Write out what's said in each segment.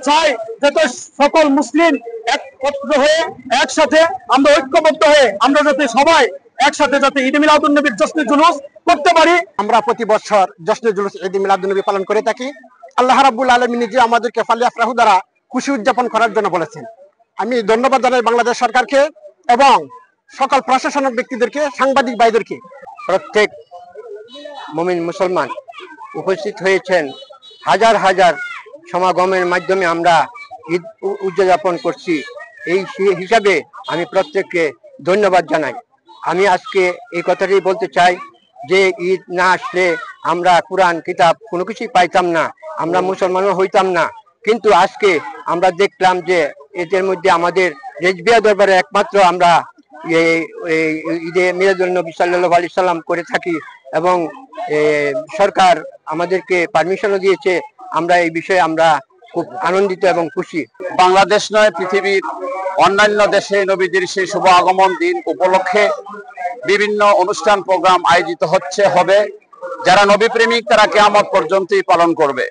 চাই যাতে সকল মুসলিম একত্র হয়ে একসাথে আমরা ঐক্যবদ্ধ হয়ে আমরা যাতে সবাই একসাথে যাতে ঈদ মিলাদুন্নবীর জশ্নে জুলুস করতে পারি। আমরা প্রতি বছর জশ্নে জুলুস ঈদ মিলাদুন্নবী পালন করে থাকি। আল্লাহ রাব্বুল আলামিন যে আমাদেরকে ফালিয়াফরাহু দ্বারা খুশি উদযাপন করার জন্য বলেছেন। আমি ধন্যবাদ জানাই বাংলাদেশ সরকারকে এবং সকল প্রশাসনিক ব্যক্তিদেরকে, সাংবাদিক ভাইদেরকে। প্রত্যেক মুমিন মুসলমান উপস্থিত হয়েছেন, হাজার হাজার সমাগমের মাধ্যমে আমরা ঈদ উদযাপন করছি। এই হিসাবে আমি প্রত্যেককে ধন্যবাদ জানাই। আমি আজকে এই কথাটাই বলতে চাই যে ঈদ না আসলে আমরা কুরআন কিতাব কোনো কিছুই পাইতাম না, আমরা মুসলমানও হইতাম না। কিন্তু আজকে আমরা দেখলাম যে এদের মধ্যে আমাদের রেজবিয়া দরবারে একমাত্র আমরা ঈদে মিলাদুন্নবী সাল্লাল্লাহু আলাইহি সাল্লাম করে থাকি এবং সরকার আমাদেরকে পারমিশনও দিয়েছে। আমরা এই বিষয়ে আমরা খুব আনন্দিত এবং খুশি। বাংলাদেশ নয়, পৃথিবীর অন্যান্য দেশে নবীজির সেই শুভ আগমন দিন উপলক্ষে বিভিন্ন অনুষ্ঠান প্রোগ্রাম আয়োজিত হবে। যারা নবী প্রেমিক তারা কিয়ামত পর্যন্তই পালন করবে।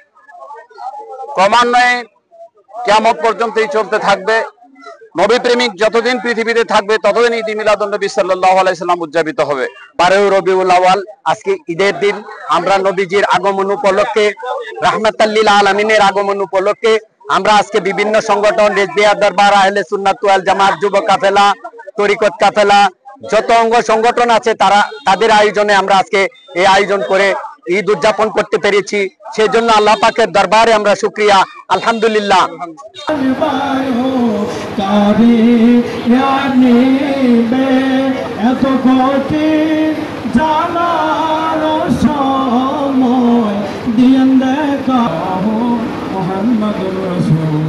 ক্রমান্বয়ে কিয়ামত পর্যন্তই চলতে থাকবে। নবী প্রেমিক যতদিন পৃথিবীতে থাকবে ততদিন ঈদ মিলাদুন্নবী সাল্লাল্লাহু আলাইহি সাল্লাম উদযাপিত হবে। 12 রবিউল আউয়াল আজকে ঈদের দিন। আমরা নবীজির আগমন উপলক্ষে, রাহমাতাল লিল আলামিনের আগমন উপলক্ষে আমরা আজকে বিভিন্ন সংগঠন, রেজবিয়া দরবার, আহলে সুন্নাত ওয়াল জামাত, যুব কাফেলা, তরিকত কাফেলা, যত অঙ্গ সংগঠন আছে তাদের আয়োজনে আমরা আজকে এই আয়োজন করে ঈদ উদযাপন করতে পেরেছি। সেই জন্য আল্লাহ পাকের দরবারে আমরা শুকরিয়া, আলহামদুলিল্লাহ। এত কঠিন জানার সময় দিয়েন দেখা মুহাম্মদুর রাসূল।